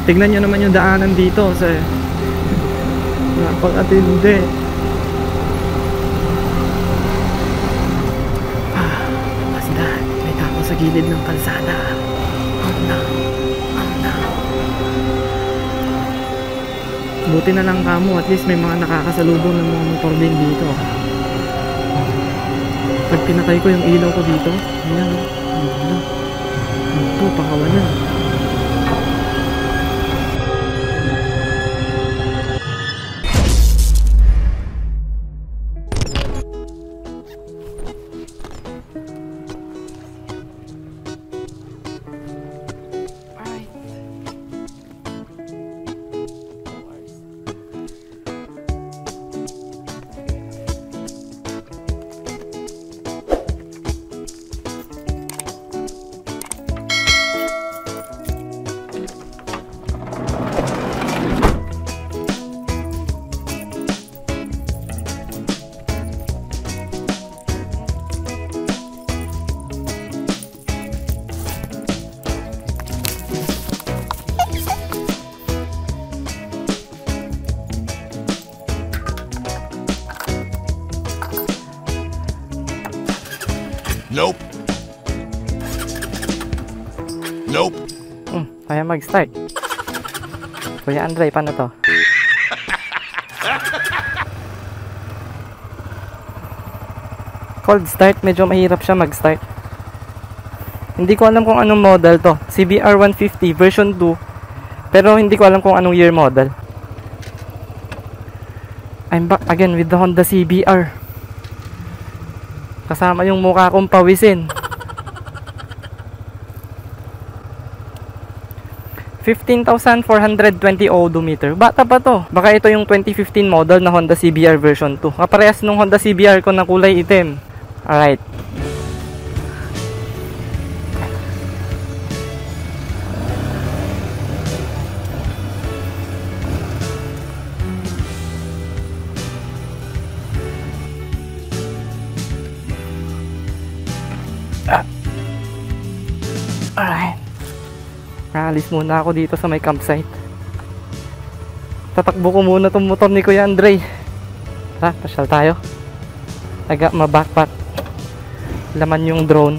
Tignan nyo naman yung daanan dito, sir. Napakatindi. What's that? May tao sa gilid ng kalsada. Oh no. Oh no. Buti na lang kamo, at least may mga nakakasalubong ng mga motor din dito. Pag pinatay ko yung ilaw ko dito, ayan, ito, pakawalan. Nope. Nope. Kaya mag-start. Kuya Andre, paano to? Cold start, medyo mahirap siya mag-start. Hindi ko alam kung anong model to. CBR 150 version 2. Pero hindi ko alam kung anong year model. I'm back again with the Honda CBR. Kasama yung mukha kong pawisin. 15,420 odometer. Bata pa to. Baka ito yung 2015 model na Honda CBR version 2. Kaparehas nung Honda CBR ko na kulay itim. Alright. Alright. Naalis muna ako dito sa may campsite. Tatakbo ko muna tong motor ni Kuya Andre. Tara, pasyal tayo. Taga ma-backpack. Laman yung drone.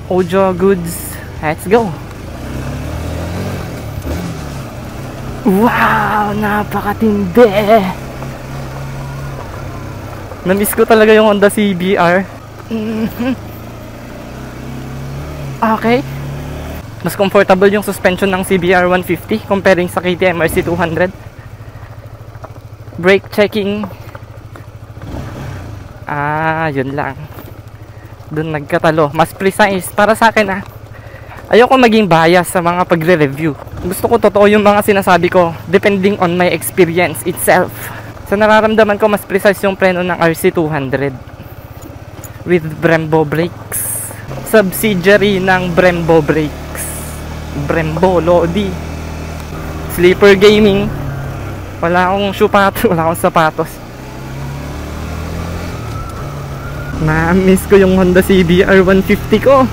Audio goods. Let's go. Wow! Napakatindi! Na-miss ko talaga yung Honda CBR. Okay. Mas comfortable yung suspension ng CBR 150 comparing sa KTM RC 200. Brake checking. Yun lang. Doon nagkatalo. Mas precise para sa akin Ayoko maging bias sa mga pagre-review. Gusto ko totoo yung mga sinasabi ko depending on my experience itself. Sa nararamdaman ko, mas precise yung preno ng RC 200 with Brembo brakes. Subsidiary ng Brembo brakes. Brembo Lodi. Sleeper gaming. Wala akong sapatos. Wala akong sapatos. Na-miss ko yung Honda CBR 150 ko.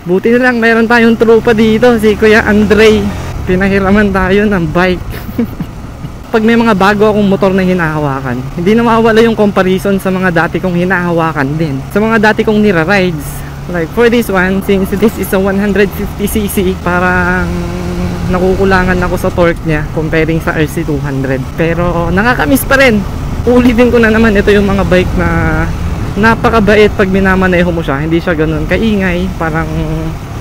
Buti na lang mayroon tayong tropa dito, si Kuya Andre. Pinahiraman tayo ng bike. Pag may mga bago akong motor na hinahawakan, hindi na mawawala yung comparison sa mga dati kong hinahawakan din. Sa mga dati kong nira-rides. Like for this one, since this is a 150cc, parang nakukulangan ako sa torque niya comparing sa RC200. Pero nakakamiss pa rin. Ulitin ko na naman, ito yung mga bike na napakabait pag minamaneho mo siya. Hindi siya ganun kaingay, parang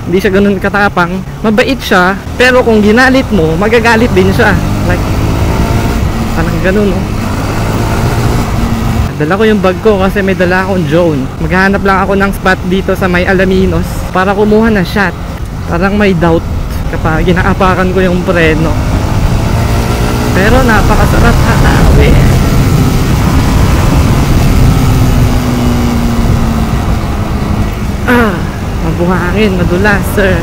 hindi siya ganun katapang. Mabait siya, pero kung ginalit mo, magagalit din siya. Like, parang ganun, no? Dala ko yung bag ko kasi may dala akong drone. Maghahanap lang ako ng spot dito sa may Alaminos para kumuha ng shot. Parang may doubt kapag ginaapakan ko yung preno. Pero napakasarap hatawin. Mabuhangin, madulas, sir.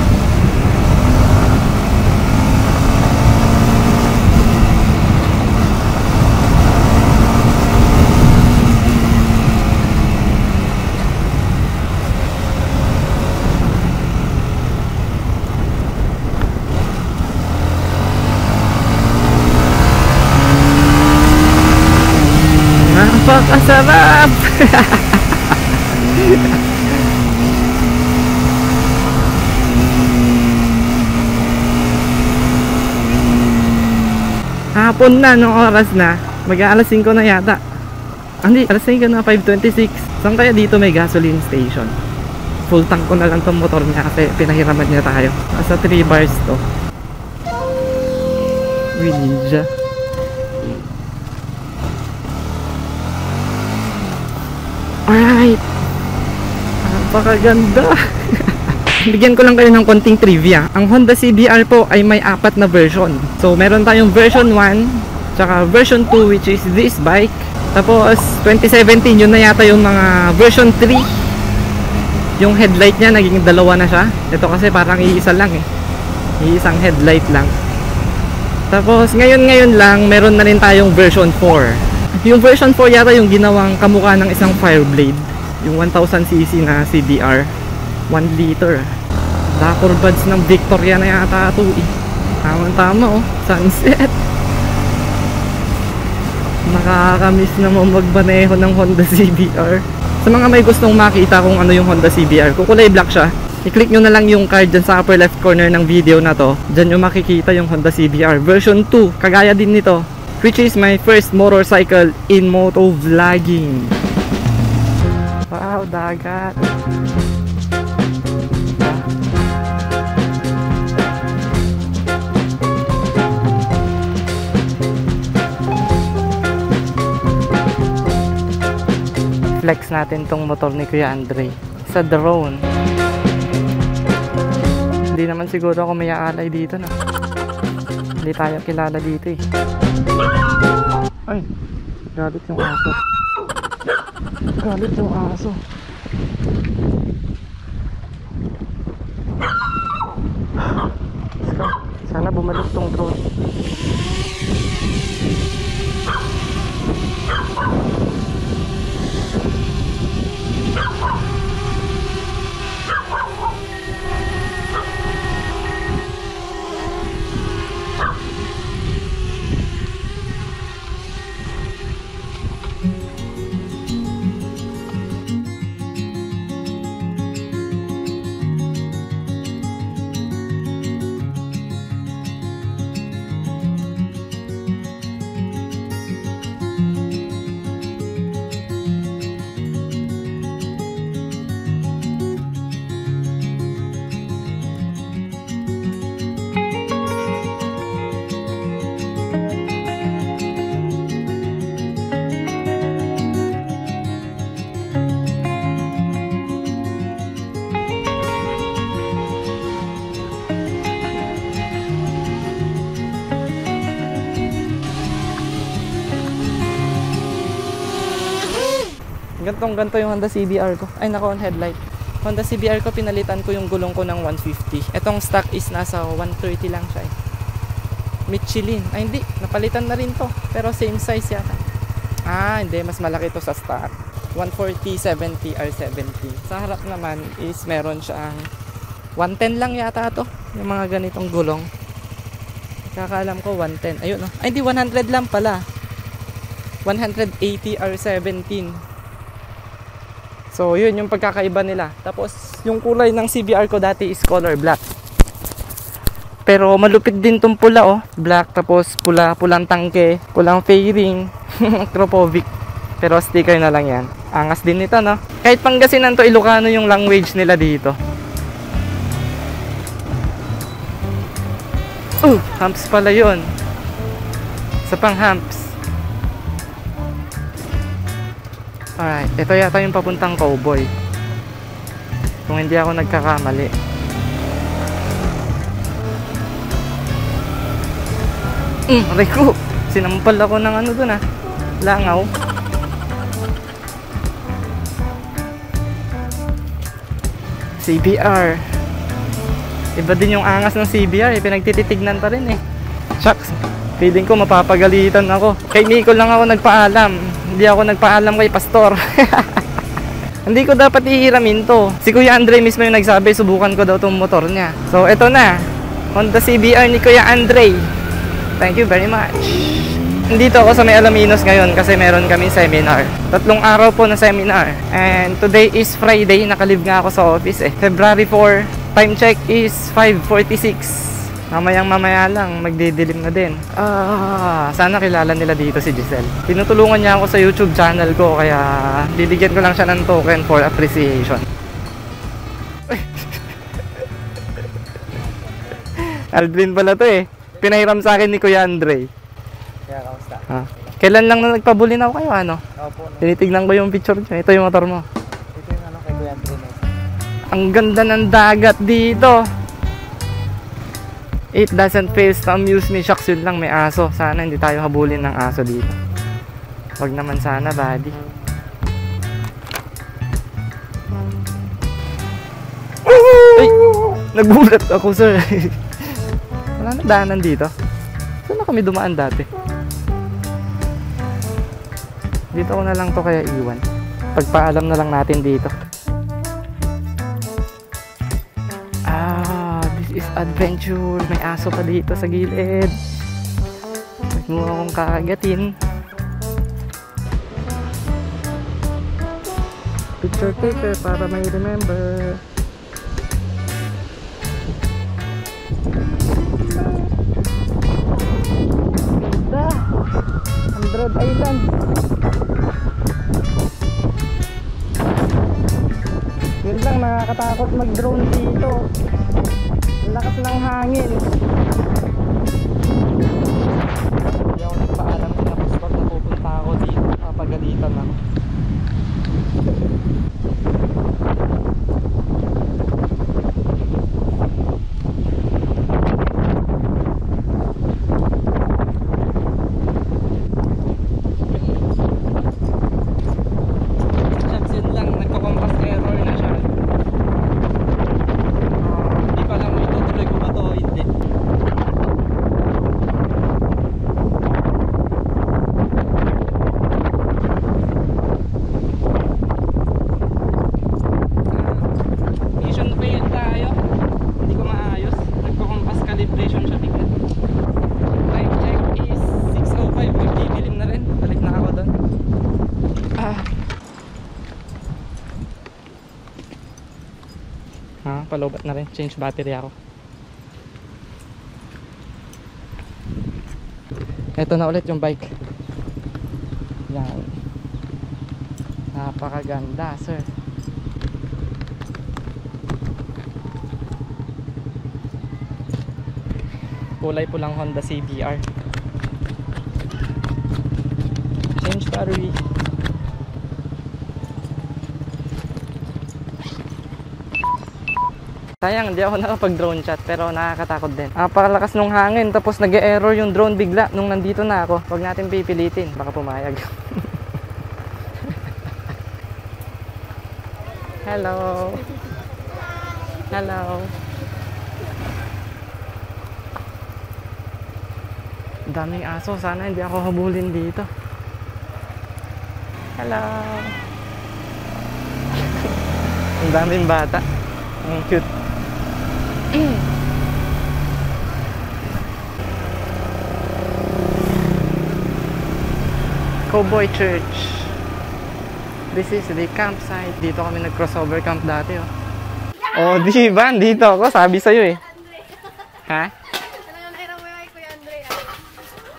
sarap! Hapon na, nung oras na, mag-aalas 5 na yata. Hindi, alas 5 na, 5:26. Saan kaya dito may gasoline station? Full tank ko na lang tong motor niya kasi pinahiraman niya tayo. Nasa 3 bars to. Uy, ninja. Alright. Napakaganda. Bigyan ko lang kayo ng konting trivia. Ang Honda CBR po ay may 4 na version. So meron tayong version 1, tsaka version 2 which is this bike. Tapos 2017 yun na yata yung mga version 3. Yung headlight niya naging 2 na siya. Ito kasi parang iisa lang eh. Iisang headlight lang. Tapos ngayon lang meron na rin tayong version 4. Yung version 4 yata yung ginawang kamukha ng isang Fireblade. Yung 1000cc na CBR. 1 liter. Dakor buds ng Victoria na yata ito eh. Tama-tama oh. Sunset. Nakakamiss naman magmaneho ng Honda CBR. Sa mga may gustong makita kung ano yung Honda CBR, kukulay black siya. I-click nyo na lang yung card dyan sa upper left corner ng video na to. Dyan nyo makikita yung Honda CBR version 2. Kagaya din nito, which is my first motorcycle in moto vlogging. Wow, dagat. Flex natin tong motor ni Kuya Andre sa drone. Hindi naman siguro ako may aalay dito na. Hindi tayo kilala dito eh. Ay, galit yung aso. Galit yung aso. Sana bumalik tong drone. Ganto yung Honda CBR ko. Ay nako, on headlight. Honda CBR ko, pinalitan ko yung gulong ko ng 150. Etong stock is nasa 130 lang siya eh. Michelin. Ay hindi, napalitan na rin to. Pero same size yata. Ah, hindi, mas malaki to sa stock. 140/70 R70. Sa harap naman is meron siyang 110 lang yata to. Yung mga ganitong gulong. Kakaalam ko 110. Ayun no. Ay hindi, 100 lang pala. 180 R17. So yun yung pagkakaiba nila. Tapos yung kulay ng CBR ko dati is color black. Pero malupit din tong pula oh. Black tapos pula, pulang tangke, pulang fairing, Kropovic. Pero sticker na lang yan. Angas din nito no. Kahit Pangasinan to, Ilocano yung language nila dito. Humps pala yun. Sa pang humps. Alright, ito yata yung papuntang Cowboy. Kung hindi ako nagkakamali. Rico, sinampal ako ng ano dun ah. Langaw. CBR. Iba din yung angas ng CBR eh. Pinagtititignan pa rin eh. Shucks. Feeling ko mapapagalitan ako. Kay Nico lang ako nagpaalam. Hindi ako nagpaalam kay Pastor. Hindi ko dapat ihiramin to. Si Kuya Andre mismo yung nagsabi, subukan ko daw tong motor niya. So, eto na. Honda CBR ni Kuya Andre. Thank you very much. Nandito ako sa may Alaminos ngayon kasi meron kami seminar. 3 araw po na seminar. And today is Friday, nakalib nga ako sa office eh. February 4, time check is 5:46. Mamaya lang, magdidilim na din. Sana kilala nila dito si Giselle. Tinutulungan niya ako sa YouTube channel ko, kaya bibigyan ko lang siya ng token for appreciation. Aldrin pala to eh. Pinahiram sa akin ni Kuya Andre. Kaya kamusta? Kailan lang na nagpabulin ako kayo, ano? Opo. Tinitignan ko yung picture niya. Ito yung motor mo. Ito yung ano kay Kuya Andre. Ang ganda ng dagat dito. It doesn't fail to amuse me. Shucks, yun lang, may aso. Sana hindi tayo habulin ng aso dito. Wag naman sana, buddy. Ay! Nagulat ako, sir. Wala na daanan dito. Saan na kami dumaan dati? Dito ko na lang to kaya iwan. Pagpaalam na lang natin dito. This is adventure. May aso pa dito sa gilid. Huwag mo akong kakagatin. Picture taker para may remember. Ganda! Android Island. Yun lang, nakakatakot mag-drone dito. Lakas ng hangin. Hindi ako nagpaalam sa spot na pupunta ako dito. Papagalitan ako. Yun lang, nagko-compass error na siya. Hindi pa lang itutuloy ko ba to o hindi. Mission failed tayo. Hindi ko maayos. Nagko-compass calibration siya tignan. Time check is 6:05. Magdidilim na rin. Balik na ako doon. Palobat na rin. Change battery ako. Ito na ulit yung bike. Yan. Napakaganda, sir. Kulay pulang Honda CBR. Change battery. Sayang, hindi ako nakapag-drone shot pero nakakatakot din. Napakalakas nung hangin tapos nag-e-error yung drone bigla nung nandito na ako. Huwag natin pipilitin, baka pumayag. Hello. Hello. Daming aso, sana hindi ako habulin dito. Hello. Ang daming bata. Ang cute. Cowboy Church. This is the campsite. Dito kami nag-crossover camp dati, oh. Oh, di ba? Dito ako, sabi sa'yo eh. Ha?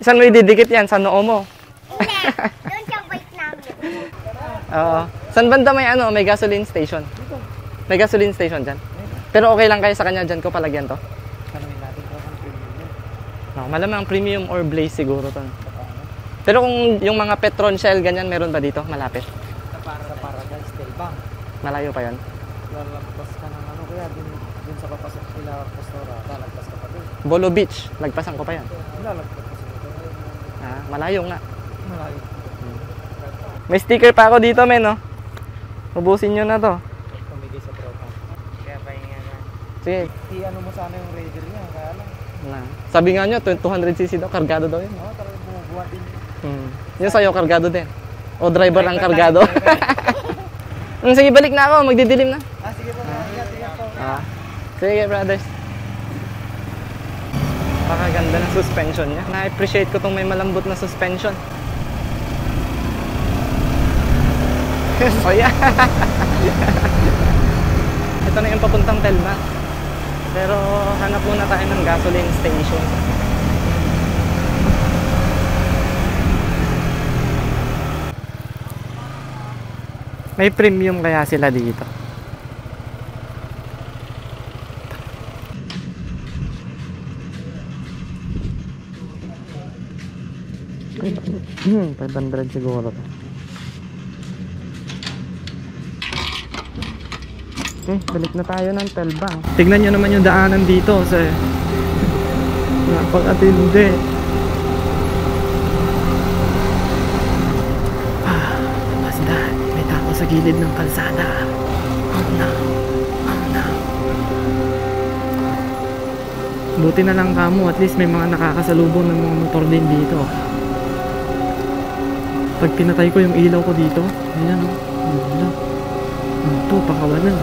Saan mo ididikit yan? Sa noo mo? Doon sa bike namin. Oo. Saan banda may ano, may gasoline station? May gasoline station dyan? Pero okay lang kayo sa kanya dyan ko palagyan to? Tanungin natin kung ang premium yun. No, malamang premium or blaze siguro to. Pero kung yung mga Petron Shell ganyan meron ba dito? Malapit? Sa Paradise, Telbang. Malayo pa yon. Lalagpas ka ng ano kaya dun sa papasok nila Pastora. Lalagpas ka pa dun. Bolo Beach, lagpasan ko pa yan. Lalagpas ka pa. Malayo nga. Malayo. May sticker pa ako dito, men, no? Ubusin nyo na to. Pumigay sa tropa. Kaya pahinga na. Sige. I-ano mo sana yung Raider niya, kaya lang. Sabi nga nyo, 200cc daw, kargado daw yun. Oo, talagang bumubuhatin niya. Yung sa'yo, kargado din. O driver ang kargado. Sige, balik na ako, magdidilim na. Sige po, ingat po. Sige, brothers. Napakaganda ng suspension niya. Na-appreciate ko tong may malambot na suspension. So yeah. Ito na yung papuntang Telma. Pero hanap muna tayo ng gasoline station. May premium kaya sila dito. Hmm, 500 siguro. Okay, balik na tayo ng Telbang. Tignan nyo naman yung daanan dito. Napakatindi. What's that? May tao sa gilid ng kalsada. Oh no. Oh no. Buti na lang kamo, at least may mga nakakasalubong ng mga motor din dito. Pag pinatay ko yung ilaw ko dito, ayan o. Wala. Ito, pakawalan.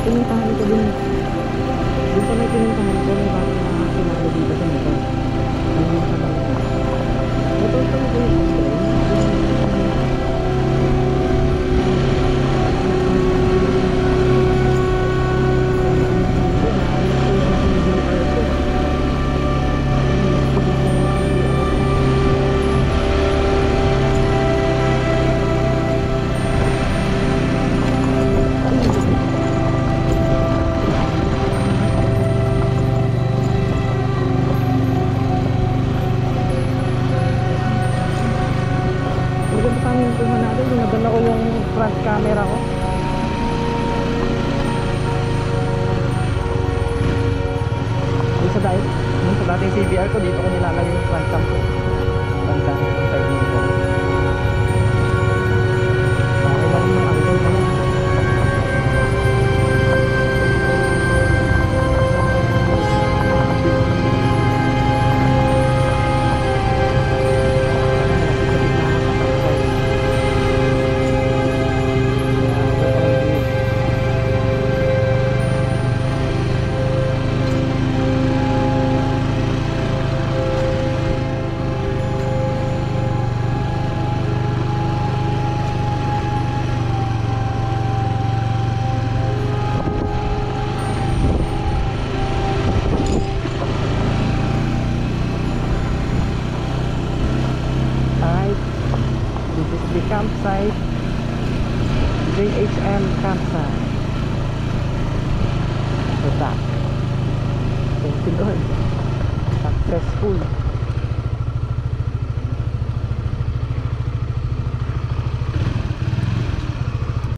Pinuntahan ko din. Doon pa may pinuntahan ko. May bago na sinalo dito sa motor. Ano yung sabaw ko? Motor pa na ko yung front camera ko. Yung sa dating CBR ko, dito ko nilalagay yung front cam ko. Front cam yung side dito. Okay lang yung angle ko. The campsite, JHM campsite. So that, thank you Lord, successful.